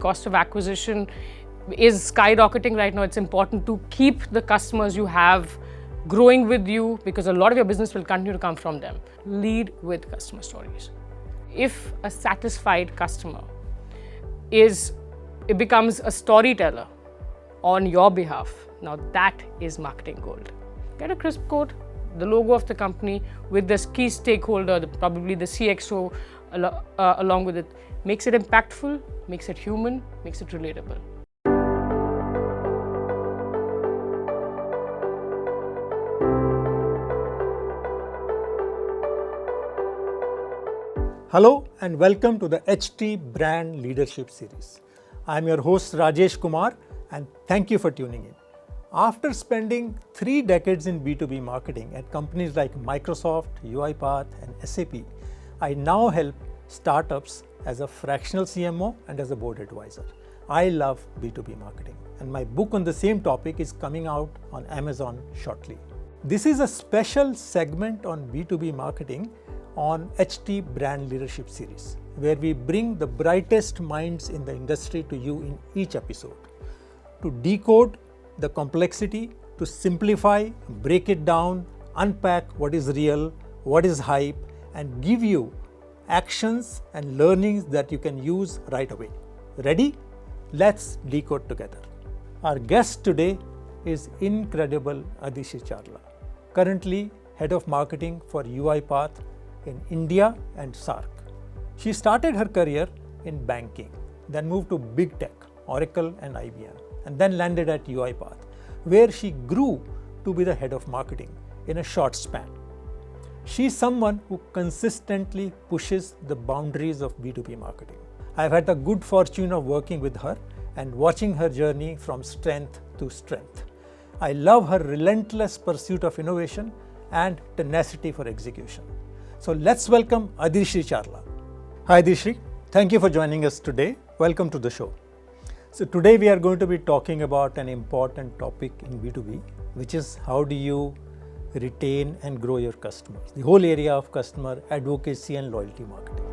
Cost of acquisition is skyrocketing right now. It's important to keep the customers you have growing with you because a lot of your business will continue to come from them. Lead with customer stories. If a satisfied customer it becomes a storyteller on your behalf, now that is marketing gold. Get a crisp quote, the logo of the company with this key stakeholder, probably the CXO along with it. Makes it impactful, makes it human, makes it relatable. Hello and welcome to the HT Brand Leadership Series. I'm your host Rajesh Kumar and thank you for tuning in. After spending 3 decades in B2B marketing at companies like Microsoft, UiPath and SAP, I now help startups as a fractional CMO and as a board advisor. I love B2B marketing and my book on the same topic is coming out on Amazon shortly. This is a special segment on B2B marketing on HT Brand Leadership Series, where we bring the brightest minds in the industry to you in each episode to decode the complexity, to simplify, break it down, unpack what is real, what is hype, and give you actions and learnings that you can use right away. Ready? Let's decode together. Our guest today is incredible Adishri Charla, currently Head of Marketing for UiPath in India and SAARC. She started her career in banking, then moved to big tech, Oracle and IBM, and then landed at UiPath, where she grew to be the head of marketing in a short span. She's someone who consistently pushes the boundaries of B2B marketing. I've had the good fortune of working with her and watching her journey from strength to strength. I love her relentless pursuit of innovation and tenacity for execution. So let's welcome Adishri Charla. Hi Adishri, thank you for joining us today. Welcome to the show. So today we are going to be talking about an important topic in B2B, which is how do you retain and grow your customers, the whole area of customer advocacy and loyalty marketing.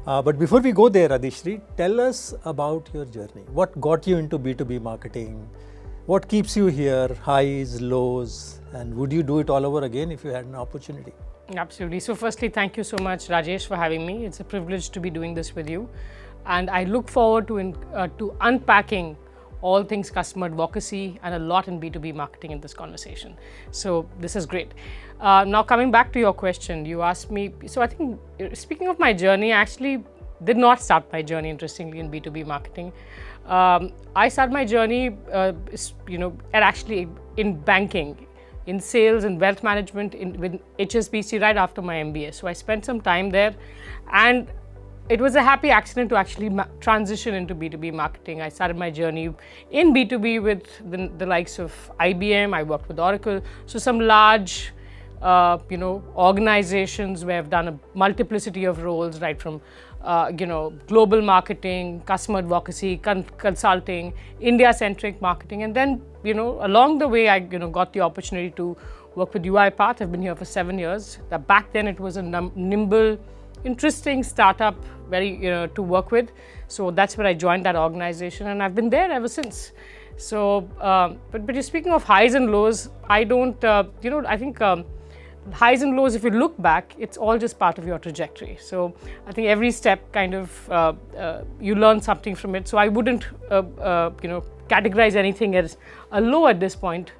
But before we go there, Adishri, tell us about your journey. What got you into B2B marketing? What keeps you here, highs, lows, and would you do it all over again if you had an opportunity? Absolutely. So firstly, thank you so much, Rajesh, for having me. It's a privilege to be doing this with you. And I look forward to unpacking all things customer advocacy and a lot in B2B marketing in this conversation. So this is great. Now coming back to your question, you asked me, so I think speaking of my journey, I actually did not start my journey, interestingly, in B2B marketing. I started my journey, actually in banking, in sales and wealth management with HSBC right after my MBA. So I spent some time there, and it was a happy accident to actually transition into B2B marketing. I started my journey in B2B with the likes of IBM. I worked with Oracle. So some large, organizations where I've done a multiplicity of roles, right from global marketing, customer advocacy, consulting, India-centric marketing. And then, along the way, I, got the opportunity to work with UiPath. I've been here for 7 years. Back then, it was a nimble, interesting startup, very, to work with. So that's where I joined that organization, and I've been there ever since. So, but you're speaking of highs and lows, I don't, I think highs and lows, if you look back, it's all just part of your trajectory. So I think every step kind of, you learn something from it. So I wouldn't, categorize anything as a low at this point.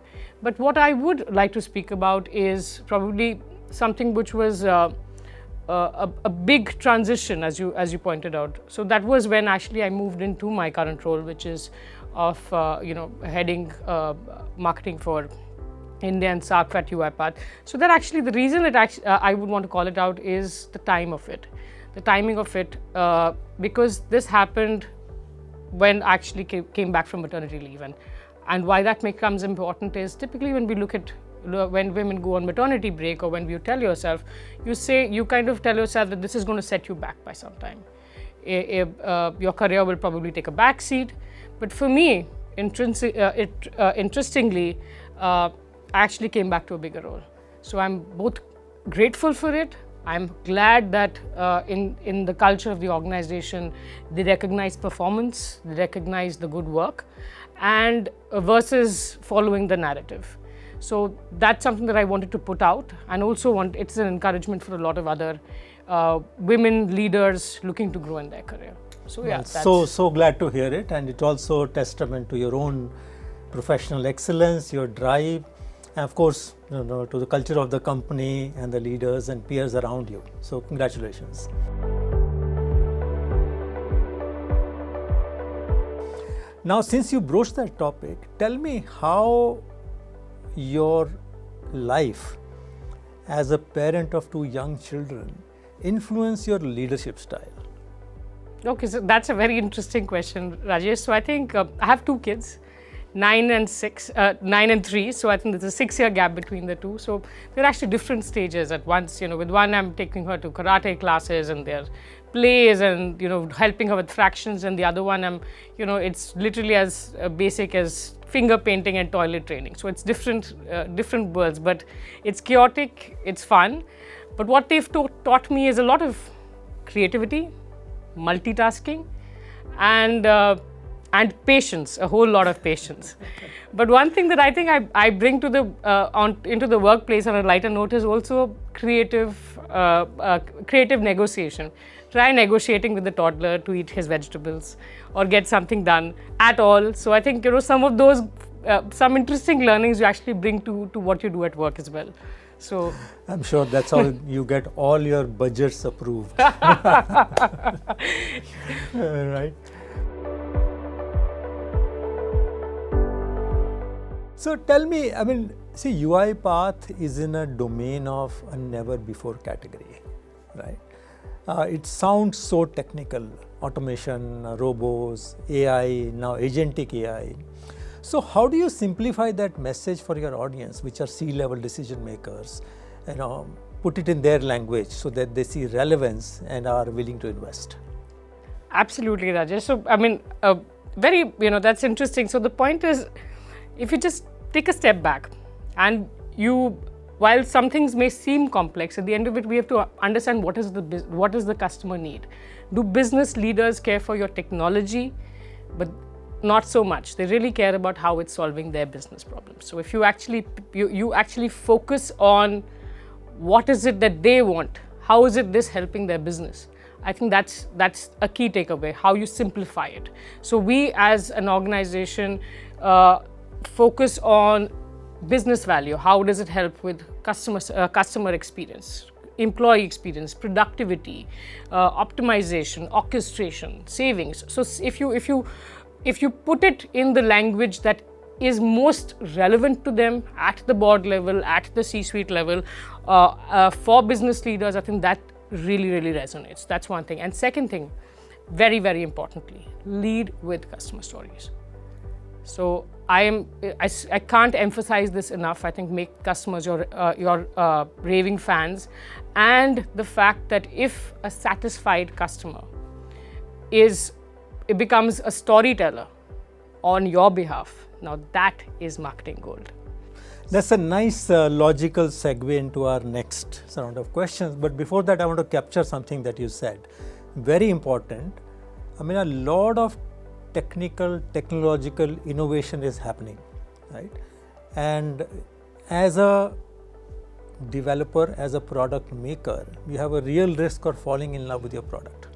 But what I would like to speak about is probably something which was a big transition, as you pointed out. So that was when actually I moved into my current role, which is of, heading marketing for India and SAARC at UiPath. So that actually the reason I would want to call it out is the time of it. The timing of it, because this happened when I actually came back from maternity leave. And why that becomes important is typically when we look at when women go on maternity break, or when you tell yourself, you kind of tell yourself that this is going to set you back by some time. Your career will probably take a back seat. But for me, interestingly, I actually came back to a bigger role. So I'm both grateful for it I'm glad that in the culture of the organization, they recognize performance, they recognize the good work, and versus following the narrative. So that's something that I wanted to put out, and also it's an encouragement for a lot of other women leaders looking to grow in their career. So yeah, so glad to hear it, and it's also a testament to your own professional excellence, your drive, and of course, to the culture of the company and the leaders and peers around you. So congratulations. Now, since you broached that topic, tell me how your life as a parent of 2 young children influence your leadership style. Okay, so that's a very interesting question, Rajesh. So I think I have 2 kids, 9 and 3. So I think there's a 6-year gap between the two. So they're actually different stages at once. With one, I'm taking her to karate classes and their plays and, helping her with fractions. And the other one, it's literally as basic as finger painting and toilet training. So it's different worlds, but it's chaotic, it's fun. But what they've taught me is a lot of creativity, multitasking, and patience, a whole lot of patience. But one thing that I think I bring to into the workplace on a lighter note is also creative negotiation. Try negotiating with the toddler to eat his vegetables or get something done at all. So I think some of those some interesting learnings you actually bring to what you do at work as well. So I'm sure that's how you get all your budgets approved. Right. So tell me, see, UiPath is in a domain of a never before category, right? It sounds so technical, automation, robots, AI, now agentic AI. So how do you simplify that message for your audience, which are C-level decision makers, put it in their language so that they see relevance and are willing to invest? Absolutely, Rajesh. So, that's interesting. So the point is, if you just take a step back and while some things may seem complex, at the end of it, we have to understand what is the customer need. Do business leaders care for your technology? But not so much. They really care about how it's solving their business problems. So if you actually focus on what is it that they want, how is it this helping their business? I think that's a key takeaway, how you simplify it. So we as an organization focus on business value. How does it help with customer experience, employee experience, productivity, optimization, orchestration, savings? So if you put it in the language that is most relevant to them at the board level, at the C-suite level, for business leaders, I think that really, really resonates. That's one thing. And second thing, very, very importantly, lead with customer stories. So I can't emphasize this enough. I think make customers your raving fans, and the fact that if a satisfied customer it becomes a storyteller on your behalf, now that is marketing gold. That's a nice logical segue into our next round of questions. But before that, I want to capture something that you said. Very important. A lot of technological innovation is happening, right? And as a developer, as a product maker, you have a real risk of falling in love with your product.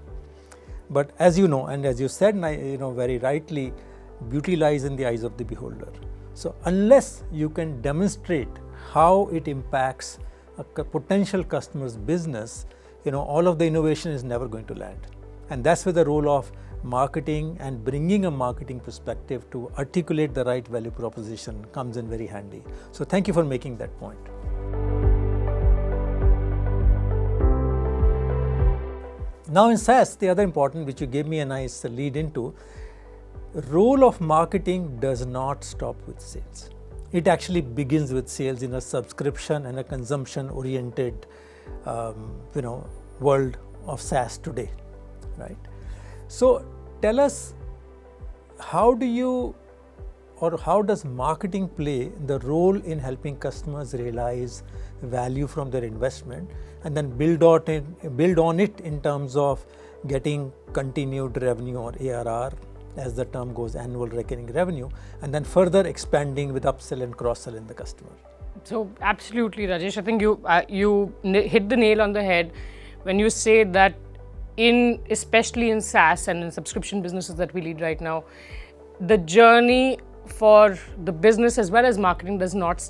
But as you know, and as you said, very rightly, beauty lies in the eyes of the beholder. So unless you can demonstrate how it impacts a potential customer's business, all of the innovation is never going to land. And that's where the role of marketing and bringing a marketing perspective to articulate the right value proposition comes in very handy. So thank you for making that point. Now in SaaS, the other important, which you gave me a nice lead into, role of marketing does not stop with sales. It actually begins with sales in a subscription and a consumption-oriented, world of SaaS today, right? So tell us, how do you or how does marketing play the role in helping customers realize value from their investment and then build on it in terms of getting continued revenue or ARR, as the term goes, annual recurring revenue, and then further expanding with upsell and cross-sell in the customer? So absolutely, Rajesh. I think you hit the nail on the head when you say that especially in SaaS and in subscription businesses that we lead right now, the journey for the business as well as marketing does not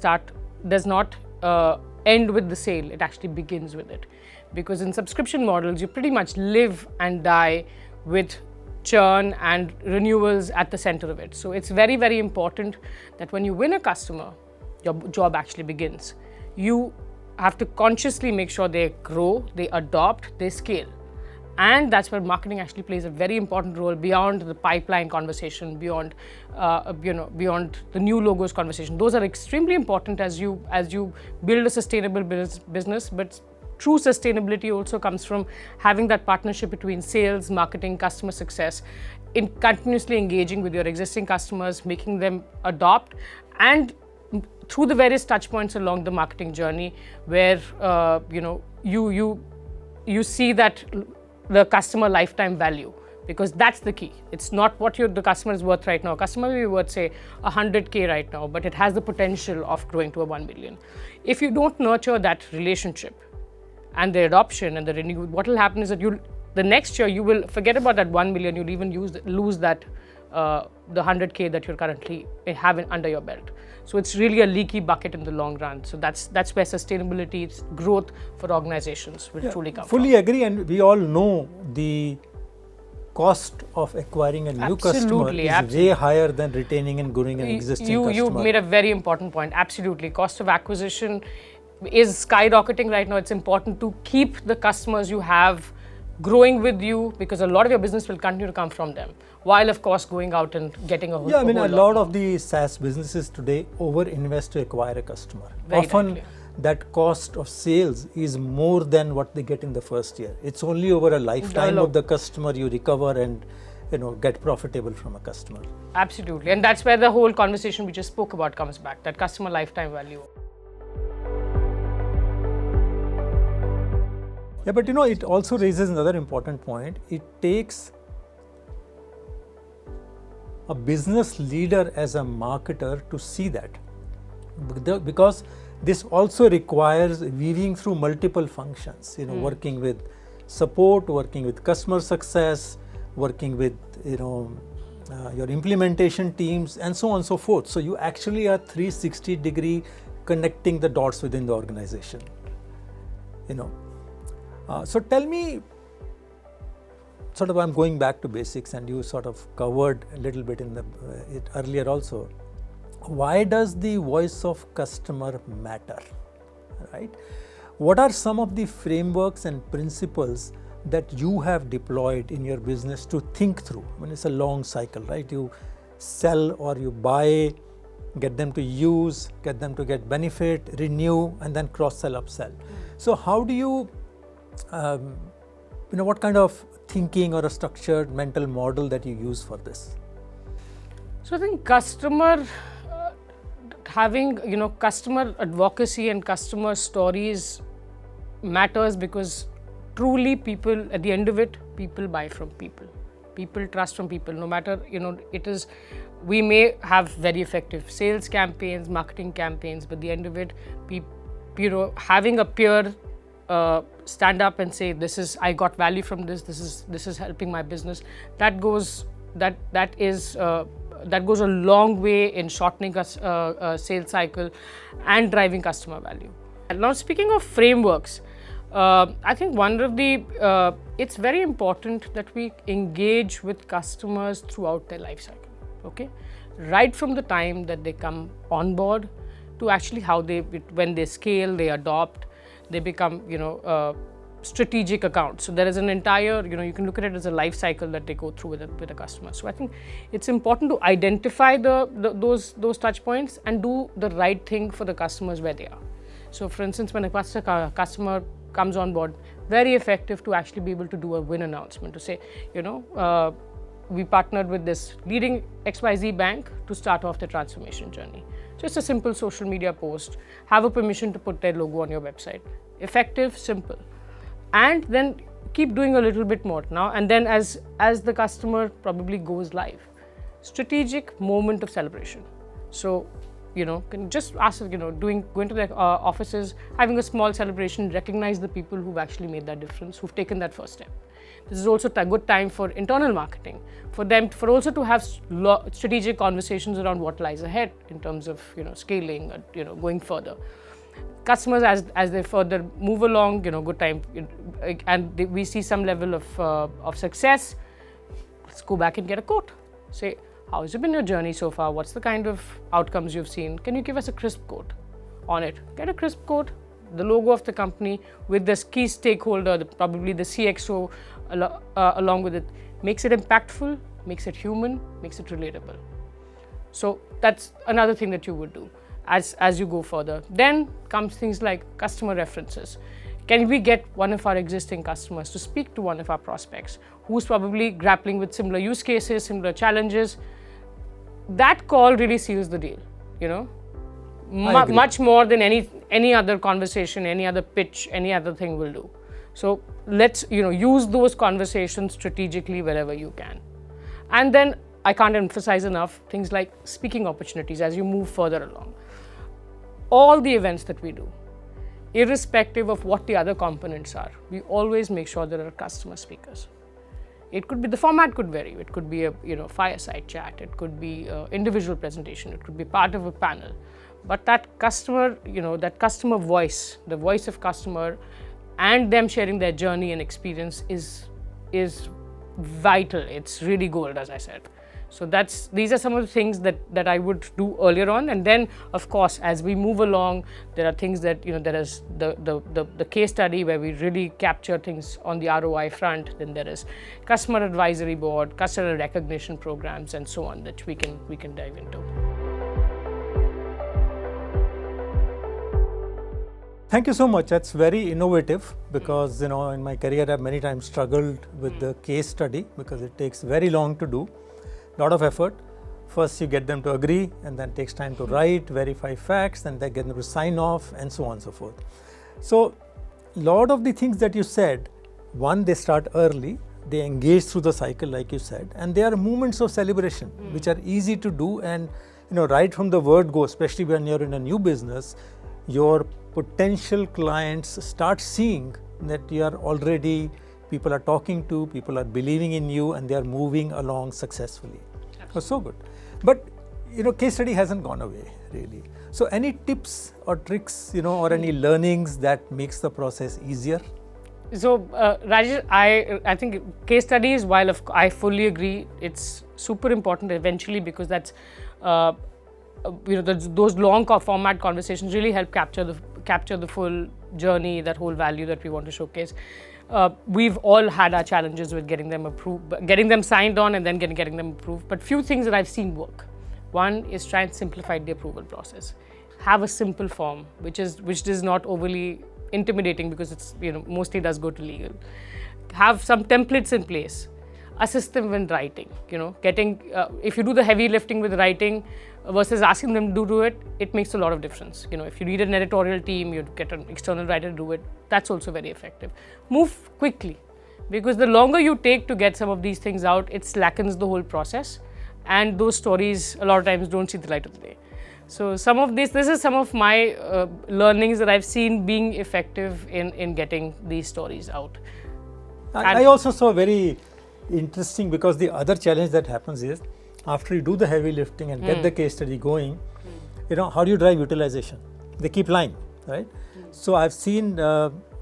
end with the sale. It actually begins with it, because in subscription models you pretty much live and die with churn and renewals at the center of it. So it's very, very important that when you win a customer, your job actually begins. You have to consciously make sure they grow, they adopt, they scale. And that's where marketing actually plays a very important role beyond the pipeline conversation, beyond the new logos conversation. Those are extremely important as you build a sustainable business. But true sustainability also comes from having that partnership between sales, marketing, customer success, in continuously engaging with your existing customers, making them adopt, and through the various touch points along the marketing journey, where you see that the customer lifetime value, because that's the key. It's not what the customer is worth right now. A customer may be worth, say, 100K right now, but it has the potential of growing to a 1 million. If you don't nurture that relationship and the adoption and the renewal, what will happen is that the next year you will forget about that 1 million. You'll even lose that the 100K that you're currently having under your belt. So it's really a leaky bucket in the long run. So that's where sustainability, growth for organizations will truly come fully from. Agree, and we all know the cost of acquiring a new customer is way higher than retaining and growing an existing customer. You made a very important point. Absolutely. Cost of acquisition is skyrocketing right now. It's important to keep the customers you have growing with you, because a lot of your business will continue to come from them, while of course going out and getting a whole lot. A lot of the SaaS businesses today over-invest to acquire a customer. Often that cost of sales is more than what they get in the first year. It's only over a lifetime of the customer you recover and get profitable from a customer. Absolutely, and that's where the whole conversation we just spoke about comes back, that customer lifetime value. Yeah, but it also raises another important point. It takes a business leader as a marketer to see that, because this also requires weaving through multiple functions, working with support, working with customer success, working with your implementation teams, and so on and so forth. So you actually are 360-degree connecting the dots within the organization. So tell me, I'm going back to basics, and you sort of covered a little bit in it earlier also. Why does the voice of customer matter, right? What are some of the frameworks and principles that you have deployed in your business to think through? It's a long cycle, right? You sell or you buy, get them to use, get them to get benefit, renew, and then cross-sell, upsell. So how do you what kind of thinking or a structured mental model that you use for this? So I think having customer advocacy and customer stories matters, because truly people, at the end of it, people buy from people. People trust from people, no matter, we may have very effective sales campaigns, marketing campaigns, but at the end of it, having a peer stand up and say, I got value from this is helping my business, that goes a long way in shortening a sales cycle and driving customer value. Now, speaking of frameworks, I think it's very important that we engage with customers throughout their life cycle, okay? Right from the time that they come on board to actually when they scale, they adopt, they become, strategic accounts. So there is an entire, you can look at it as a life cycle that they go through with a customer. So I think it's important to identify those touch points and do the right thing for the customers where they are. So for instance, when a customer comes on board, very effective to actually be able to do a win announcement, to say, we partnered with this leading XYZ bank to start off the transformation journey. Just a simple social media post, have a permission to put their logo on your website. Effective, simple. And then keep doing a little bit more now, and then as the customer probably goes live, strategic moment of celebration. So, can just ask, going to their offices, having a small celebration, recognize the people who've actually made that difference, who've taken that first step. This is also a good time for internal marketing, for also to have strategic conversations around what lies ahead in terms of, scaling, going further. Customers, as they further move along, good time, and we see some level of success, let's go back and get a quote. Say, how has it been your journey so far? What's the kind of outcomes you've seen? Can you give us a crisp quote on it? Get a crisp quote, the logo of the company with this key stakeholder, probably the CXO along with it. Makes it impactful, makes it human, makes it relatable. So that's another thing that you would do as you go further. Then comes things like customer references. Can we get one of our existing customers to speak to one of our prospects who's probably grappling with similar use cases, similar challenges? That call really seals the deal, much more than any other conversation, any other pitch, any other thing will do. So let's use those conversations strategically wherever you can. And then I can't emphasize enough things like speaking opportunities as you move further along. All the events that we do, irrespective of what the other components are, we always make sure there are customer speakers. It could be, the format could vary. It could be a fireside chat. It could be an individual presentation. It could be part of a panel. But that customer, that customer voice, the voice of customer, and them sharing their journey and experience is vital. It's really gold, as I said. So these are some of the things that I would do earlier on, and then of course as we move along, there are things that there is the case study where we really capture things on the ROI front. Then there is customer advisory board, customer recognition programs, and so on that we can dive into. Thank you so much. That's very innovative because in my career I've many times struggled with the case study because it takes very long to do. Lot of effort. First you get them to agree, and then it takes time to write, verify facts, and then get them to sign off, and so on and so forth. So lot of the things that you said, one, they start early, they engage through the cycle like you said, and they are moments of celebration which are easy to do, and right from the word go, especially when you're in a new business, your potential clients start seeing that you are already, people are talking to, people are believing in you, and they are moving along successfully. So good. But case study hasn't gone away really. So any tips or tricks, or any learnings that makes the process easier? So Rajesh, I think case studies, while I fully agree, it's super important eventually because that's those long format conversations really help capture the full journey, that whole value that we want to showcase. We've all had our challenges with getting them approved, getting them signed on, and then getting them approved. But few things that I've seen work. One is try and simplify the approval process. Have a simple form, which is not overly intimidating because it's mostly does go to legal. Have some templates in place. Assist them when writing. If you do the heavy lifting with writing versus asking them to do it, it makes a lot of difference. If you need an editorial team, you get an external writer to do it. That's also very effective. Move quickly, because the longer you take to get some of these things out, it slackens the whole process, and those stories a lot of times don't see the light of the day. So this is some of my learnings that I've seen being effective in getting these stories out. I also saw very interesting, because the other challenge that happens is after you do the heavy lifting and get the case study going, how do you drive utilization? They keep lying, right? So I've seen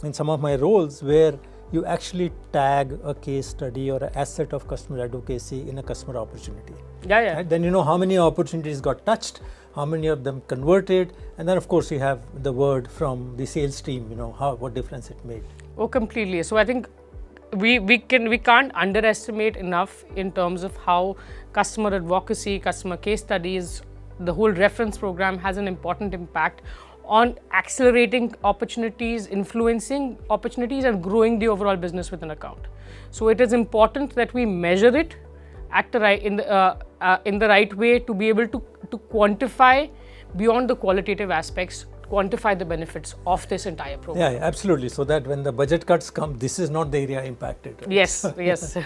in some of my roles where you actually tag a case study or an asset of customer advocacy in a customer opportunity. Yeah. Right? Then you know how many opportunities got touched, how many of them converted, and then of course you have the word from the sales team, what difference it made. Oh, completely. So I think we can't underestimate enough in terms of how customer advocacy, customer case studies, the whole reference program has an important impact on accelerating opportunities, influencing opportunities, and growing the overall business with an account. So it is important that we measure it at the right in the right way to be able to quantify beyond the qualitative aspects, quantify the benefits of this entire program. Yeah, absolutely. So that when the budget cuts come, this is not the area impacted. Right? Yes, yes.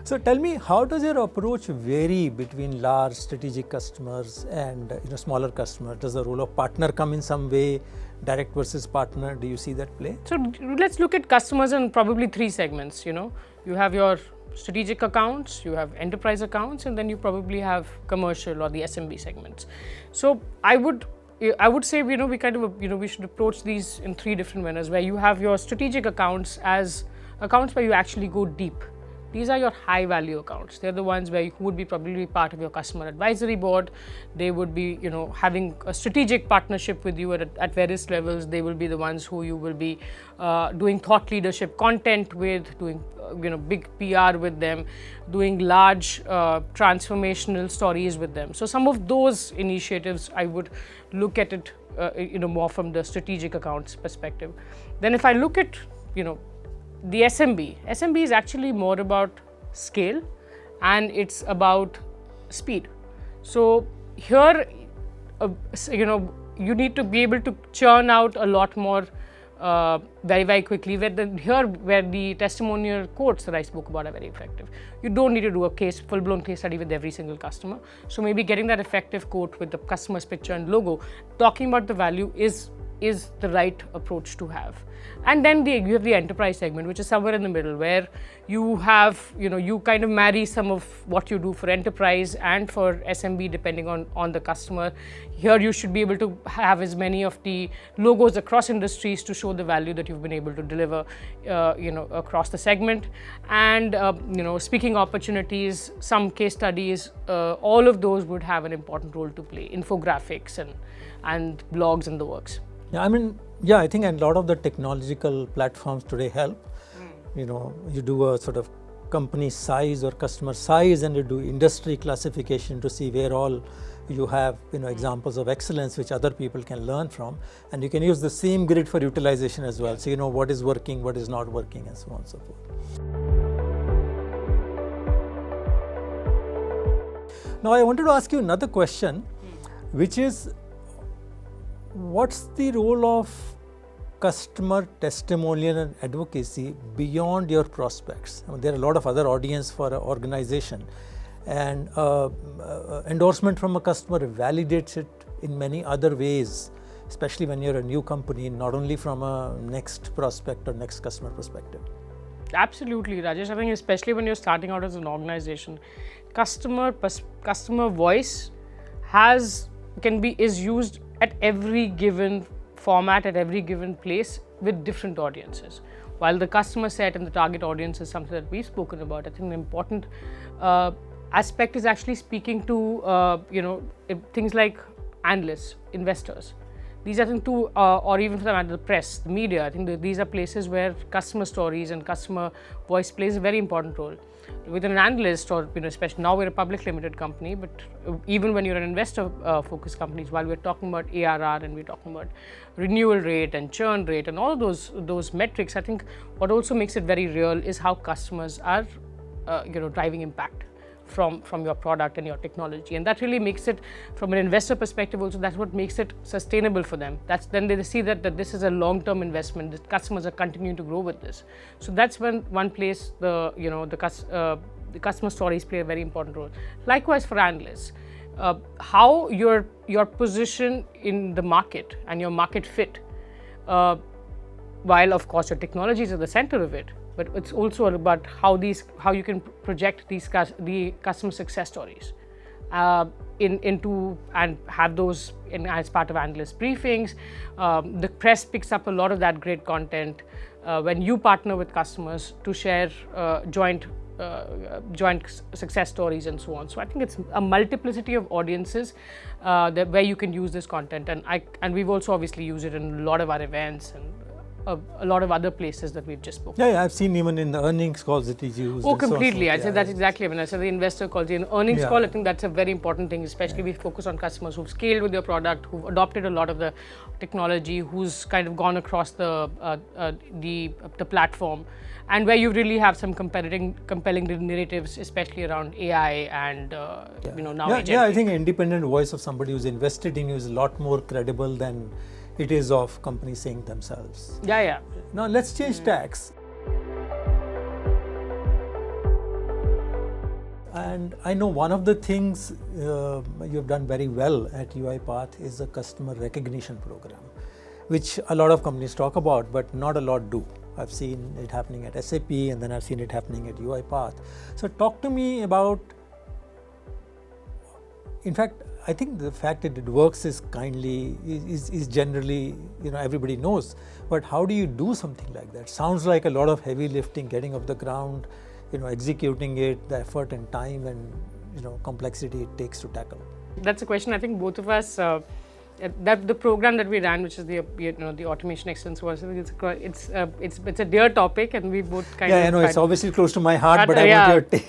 So tell me, how does your approach vary between large strategic customers and smaller customers? Does the role of partner come in some way, direct versus partner? Do you see that play? So let's look at customers in probably three segments. You have your strategic accounts, you have enterprise accounts, and then you probably have commercial or the SMB segments. So I would say we kind of we should approach these in three different manners, where you have your strategic accounts as accounts where you actually go deep. These are your high value accounts. They're the ones where you would be probably part of your customer advisory board. They would be, having a strategic partnership with you at various levels. They will be the ones who you will be doing thought leadership content with, doing, big PR with them, doing large transformational stories with them. So some of those initiatives, I would look at it, more from the strategic accounts perspective. Then if I look at, the SMB is actually more about scale and it's about speed. So here, you need to be able to churn out a lot more very, very quickly. Where the testimonial quotes that I spoke about are very effective. You don't need to do a full-blown case study with every single customer. So maybe getting that effective quote with the customer's picture and logo, talking about the value is the right approach to have. And then you have the enterprise segment, which is somewhere in the middle, where you have, you kind of marry some of what you do for enterprise and for SMB depending on the customer. Here you should be able to have as many of the logos across industries to show the value that you've been able to deliver, across the segment. And, speaking opportunities, some case studies, all of those would have an important role to play, infographics and blogs and the works. Yeah, I think a lot of the technological platforms today help. You do a sort of company size or customer size and you do industry classification to see where all you have examples of excellence which other people can learn from, and you can use the same grid for utilization as well. So what is working, what is not working, and so on and so forth. Now I wanted to ask you another question, which is, what's the role of customer testimonial and advocacy beyond your prospects? There are a lot of other audience for an organization, and endorsement from a customer validates it in many other ways, especially when you're a new company, not only from a next prospect or next customer perspective. Absolutely, Rajesh. I think especially when you're starting out as an organization, customer voice is used at every given format, at every given place with different audiences. While the customer set and the target audience is something that we've spoken about, I think the important aspect is actually speaking to things like analysts, investors. These are or even for that matter, the press, the media. I think these are places where customer stories and customer voice plays a very important role. With an analyst, or especially now we're a public limited company, but even when you're an investor focused companies, while we're talking about ARR and we're talking about renewal rate and churn rate and all those metrics, I think what also makes it very real is how customers are driving impact from your product and your technology, and that really makes it, from an investor perspective also, that's what makes it sustainable for them. Then they see that this is a long-term investment, that customers are continuing to grow with this. So that's when one place the customer stories play a very important role. Likewise for analysts, how your position in the market and your market fit, while of course your technology is at the center of it, but it's also about how you can project the customer success stories into and have those as part of analyst briefings. The press picks up a lot of that great content when you partner with customers to share joint success stories and so on. So I think it's a multiplicity of audiences where you can use this content, and we've also obviously used it in a lot of our events and a lot of other places that we've just spoken. Yeah, I've seen even in the earnings calls it is used. Oh, completely. I'd say that's exactly when I said the investor calls in earnings call. I think that's a very important thing, especially we focus on customers who've scaled with your product, who've adopted a lot of the technology, who's kind of gone across the platform, and where you really have some compelling narratives, especially around AI and now. I think an independent voice of somebody who's invested in you is a lot more credible than it is of companies saying themselves. Yeah. Now let's change tax. And I know one of the things you've done very well at UiPath is the customer recognition program, which a lot of companies talk about, but not a lot do. I've seen it happening at SAP, and then I've seen it happening at UiPath. So talk to me about, in fact, I think the fact that it works is generally, everybody knows, but how do you do something like that? Sounds like a lot of heavy lifting, getting off the ground, executing it, the effort and time and, complexity it takes to tackle. That's a question I think both of us, that the program that we ran, which is the automation excellence was, it's a dear topic, and we both kind of. Yeah, I know it's obviously close to my heart, but I want your take.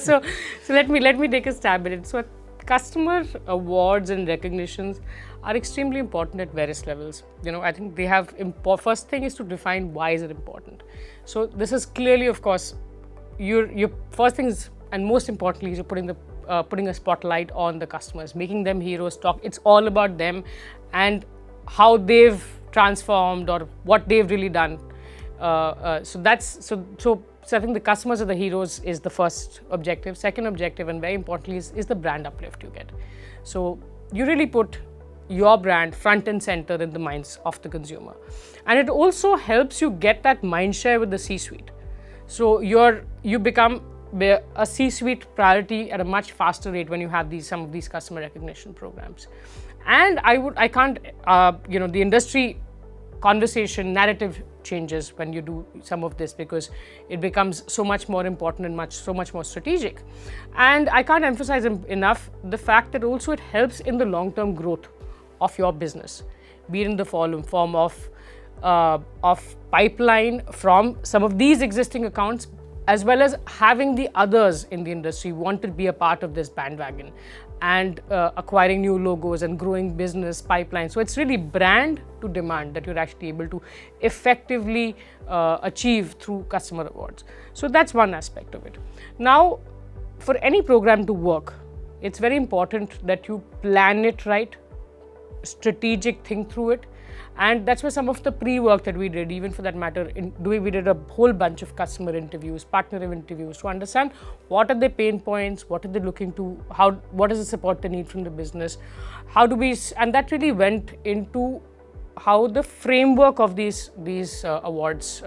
So let me take a stab at it. So customer awards and recognitions are extremely important at various levels. I think they have, first thing is to define why is it important. So this is clearly, of course, your first thing is, and most importantly, is you're putting a spotlight on the customers, making them heroes. It's all about them and how they've transformed or what they've really done. So I think the customers are the heroes is the first objective. Second objective, and very importantly, is the brand uplift you get. So you really put your brand front and center in the minds of the consumer. And it also helps you get that mind share with the C-suite. So you become a C-suite priority at a much faster rate when you have some of these customer recognition programs. And the industry conversation narrative changes when you do some of this, because it becomes so much more important and so much more strategic. And I can't emphasize enough the fact that also it helps in the long-term growth of your business, be it in the form of pipeline from some of these existing accounts, as well as having the others in the industry want to be a part of this bandwagon and acquiring new logos and growing business pipeline. So it's really brand to demand that you're actually able to effectively achieve through customer awards. So that's one aspect of it. Now, for any program to work, it's very important that you plan it right, strategic think through it. And that's where some of the pre-work that we did, even for that matter, we did a whole bunch of customer interviews, partner interviews to understand what are their pain points, what are they looking to, what is the support they need from the business, and that really went into how the framework of these awards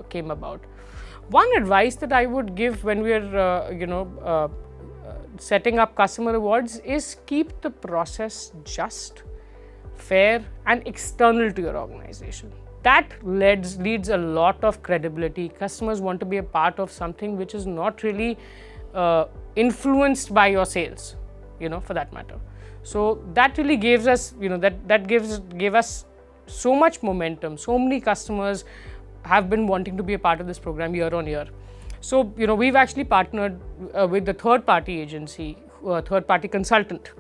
came about. One advice that I would give when we're setting up customer awards is keep the process just, fair and external to your organization. That leads a lot of credibility. Customers want to be a part of something which is not really influenced by your sales, for that matter. So that really gives us, gave us so much momentum. So many customers have been wanting to be a part of this program year on year. So, we've actually partnered with the third-party agency, third-party consultant,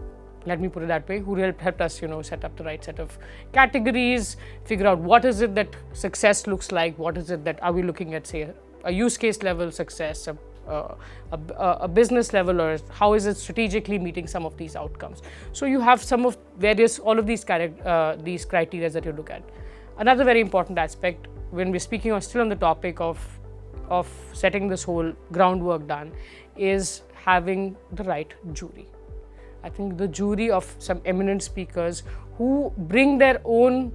let me put it that way, who helped us, set up the right set of categories, figure out what is it that success looks like, what is it that are we looking at, say, a use case level success, a business level, or how is it strategically meeting some of these outcomes. So you have all of these criteria that you look at. Another very important aspect when we're speaking still on the topic of setting this whole groundwork done is having the right jury. I think the jury of some eminent speakers who bring their own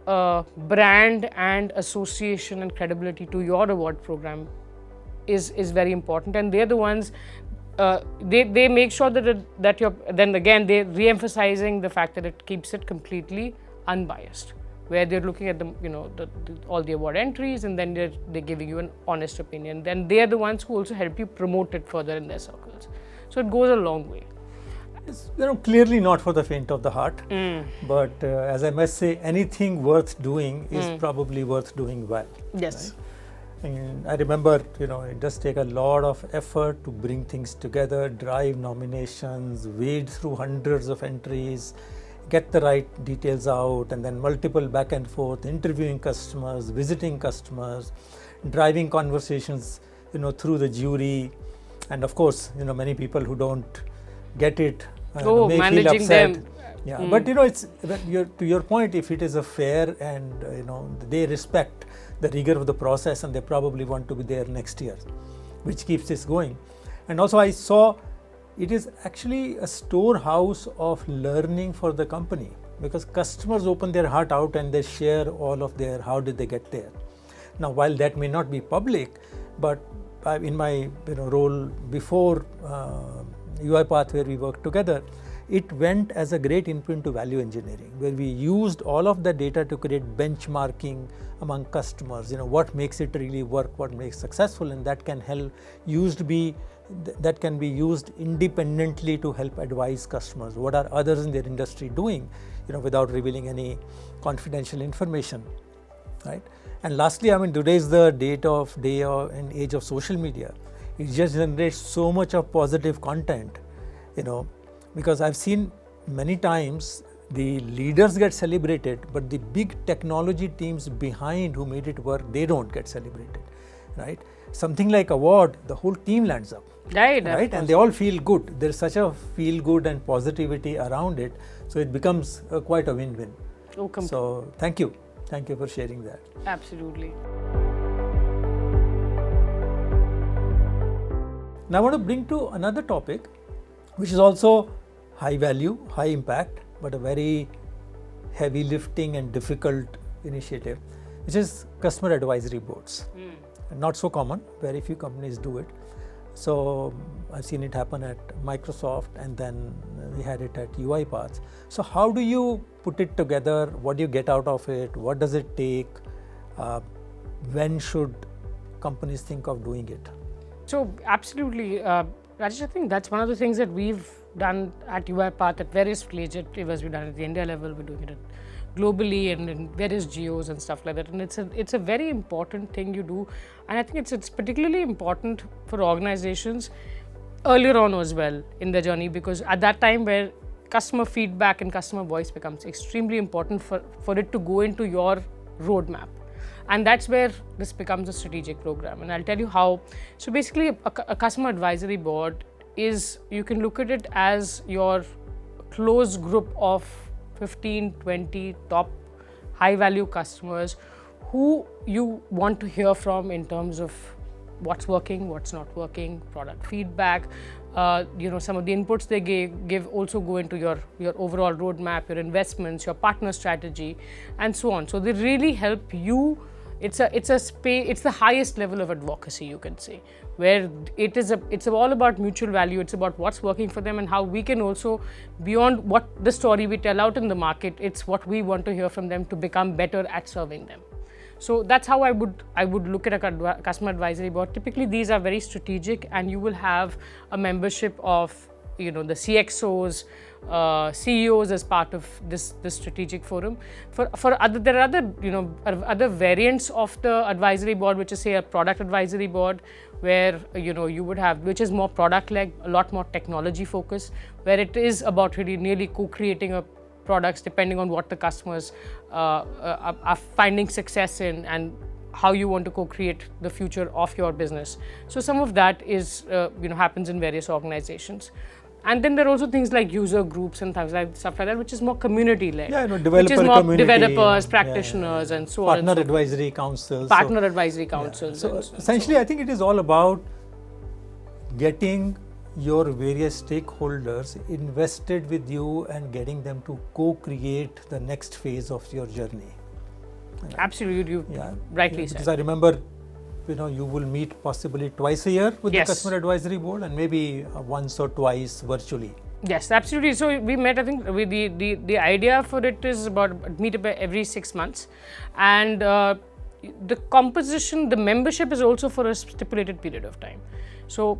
brand and association and credibility to your award program is very important, and they're the ones they make sure that you're then again they're re-emphasizing the fact that it keeps it completely unbiased, where they're looking at all the award entries, and then they're giving you an honest opinion. Then they're the ones who also help you promote it further in their circles. So it goes a long way. It's, clearly not for the faint of the heart. But as I must say, anything worth doing is probably worth doing well. Yes. Right? And I remember, it does take a lot of effort to bring things together, drive nominations, wade through hundreds of entries, get the right details out, and then multiple back and forth, interviewing customers, visiting customers, driving conversations, through the jury, and of course, many people who don't get it may feel upset. Them. Yeah, but it's to your point. If it is a fair and they respect the rigor of the process, and they probably want to be there next year, which keeps this going. And also, I saw it is actually a storehouse of learning for the company, because customers open their heart out and they share all of their how did they get there. Now, while that may not be public, but in my role before UiPath, where we worked together, it went as a great input to value engineering, where we used all of the data to create benchmarking among customers. What makes it really work, what makes successful, and that can be used independently to help advise customers. What are others in their industry doing, without revealing any confidential information, right? And lastly, today is the day and age of social media. It just generates so much of positive content, because I've seen many times the leaders get celebrated, but the big technology teams behind who made it work, they don't get celebrated, right? Something like award, the whole team lands up, right? And they all feel good. There's such a feel good and positivity around it, so it becomes quite a win-win. So thank you for sharing that. Absolutely. Now I want to bring to another topic, which is also high value, high impact, but a very heavy lifting and difficult initiative, which is customer advisory boards. Not so common, very few companies do it. So I've seen it happen at Microsoft, and then we had it at UiPath. So how do you put it together? What do you get out of it? What does it take? When should companies think of doing it? So absolutely, Rajesh, I think that's one of the things that we've done at UiPath at various stages. We've done it at the India level, we're doing it globally and in various geos and stuff like that. And it's a very important thing you do. And I think it's particularly important for organizations earlier on as well in their journey, because at that time where customer feedback and customer voice becomes extremely important for it to go into your roadmap. And that's where this becomes a strategic program. And I'll tell you how. So basically, a customer advisory board is, you can look at it as your close group of 15, 20 top high value customers who you want to hear from in terms of what's working, what's not working, product feedback. Some of the inputs they give also go into your overall roadmap, your investments, your partner strategy, and so on. So they really help you. It's the highest level of advocacy, you can say, where it's all about mutual value. It's about what's working for them and how we can also, beyond what the story we tell out in the market, it's what we want to hear from them to become better at serving them. So that's how I would look at a customer advisory board. Typically, these are very strategic, and you will have a membership of the CXOs, CEOs as part of this strategic forum. There are other variants of the advisory board, which is say a product advisory board, where you would have, which is more product led, a lot more technology focused, where it is about really nearly co-creating a products depending on what the customers are finding success in and how you want to co-create the future of your business. So some of that is happens in various organizations. And then there are also things like user groups and stuff like that, which is more community-led. Yeah, which is more developers, practitioners, and so on. Partner advisory councils. Partner advisory councils. So essentially, I think it is all about getting your various stakeholders invested with you and getting them to co-create the next phase of your journey. Absolutely, you rightly said. Because I remember, you will meet possibly twice a year with the customer advisory board, and maybe once or twice virtually. Yes, absolutely. So we met, I think, with the idea for it is about meet every 6 months, and the composition, the membership is also for a stipulated period of time. So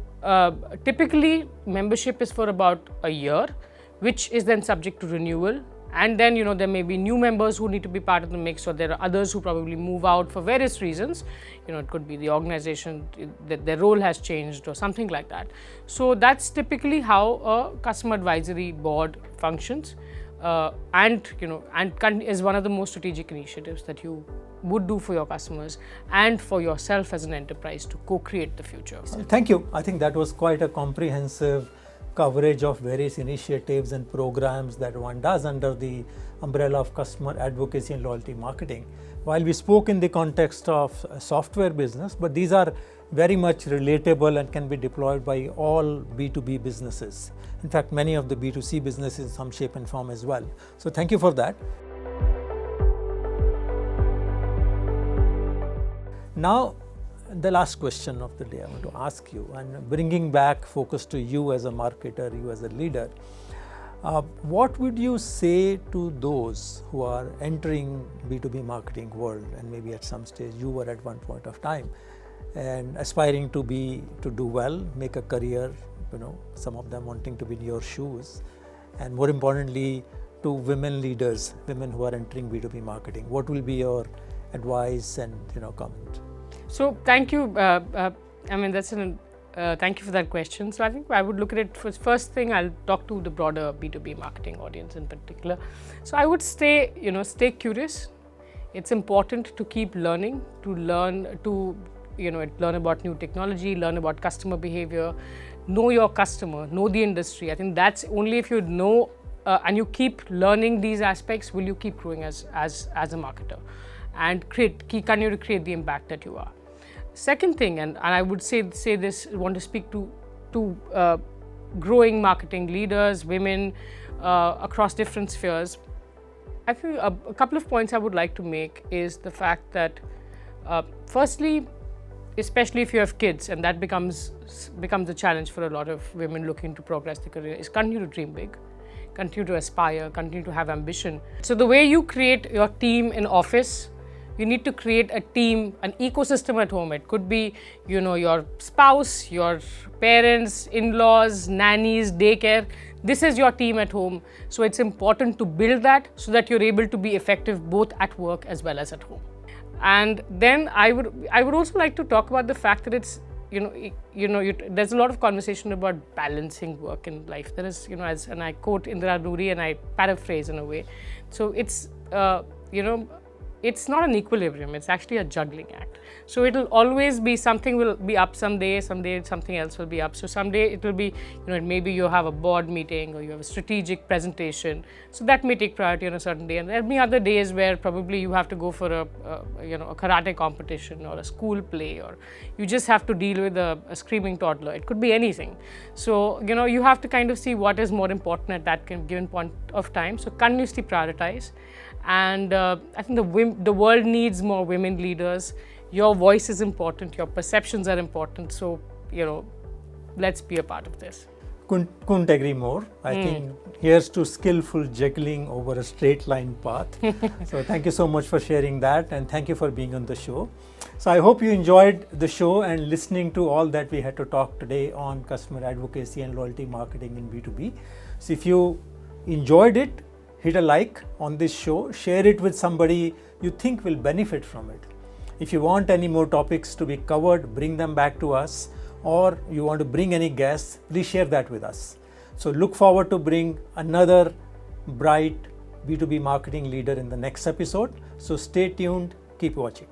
typically membership is for about a year, which is then subject to renewal. And then, there may be new members who need to be part of the mix, or there are others who probably move out for various reasons. It could be the organization, that their role has changed or something like that. So that's typically how a customer advisory board functions. And is one of the most strategic initiatives that you would do for your customers and for yourself as an enterprise to co-create the future. Thank you. I think that was quite a comprehensive coverage of various initiatives and programs that one does under the umbrella of customer advocacy and loyalty marketing. While we spoke in the context of a software business, but these are very much relatable and can be deployed by all B2B businesses. In fact, many of the B2C businesses in some shape and form as well. So thank you for that. Now, the last question of the day I want to ask you, and bringing back focus to you as a marketer, you as a leader, what would you say to those who are entering B2B marketing world, and maybe at some stage you were at one point of time, and aspiring to do well, make a career, some of them wanting to be in your shoes, and more importantly to women leaders, women who are entering B2B marketing, what will be your advice and comment? So thank you. Thank you for that question. So I think I would look at it first thing. I'll talk to the broader B2B marketing audience in particular. So I would stay curious. It's important to keep learning, to learn about new technology, learn about customer behavior, know your customer, know the industry. I think that's only if you know and you keep learning these aspects will you keep growing as a marketer and continue to create the impact that you are. Second thing, and I would say this, want to speak to growing marketing leaders, women across different spheres. I think a couple of points I would like to make is the fact that firstly, especially if you have kids, and that becomes a challenge for a lot of women looking to progress their career, is continue to dream big, continue to aspire, continue to have ambition. So the way you create your team in office, you need to create a team, an ecosystem at home. It could be, your spouse, your parents, in-laws, nannies, daycare. This is your team at home. So it's important to build that so that you're able to be effective both at work as well as at home. And then I would also like to talk about the fact that it's, there's a lot of conversation about balancing work and life. There is, and I quote Indira Nuri and I paraphrase in a way. So it's, it's not an equilibrium, it's actually a juggling act. So it'll always be something will be up someday something else will be up. So someday it will be, maybe you have a board meeting or you have a strategic presentation. So that may take priority on a certain day. And there'll be other days where probably you have to go for a karate competition or a school play, or you just have to deal with a screaming toddler. It could be anything. So, you have to kind of see what is more important at that given point of time. So continuously prioritize. And I think the world needs more women leaders. Your voice is important, your perceptions are important. So, let's be a part of this. Couldn't agree more. I think here's to skillful juggling over a straight line path. So thank you so much for sharing that, and thank you for being on the show. So I hope you enjoyed the show and listening to all that we had to talk today on customer advocacy and loyalty marketing in B2B. So if you enjoyed it, hit a like on this show, share it with somebody you think will benefit from it. If you want any more topics to be covered, bring them back to us, or you want to bring any guests, please share that with us. So look forward to bring another bright B2B marketing leader in the next episode. So stay tuned, keep watching.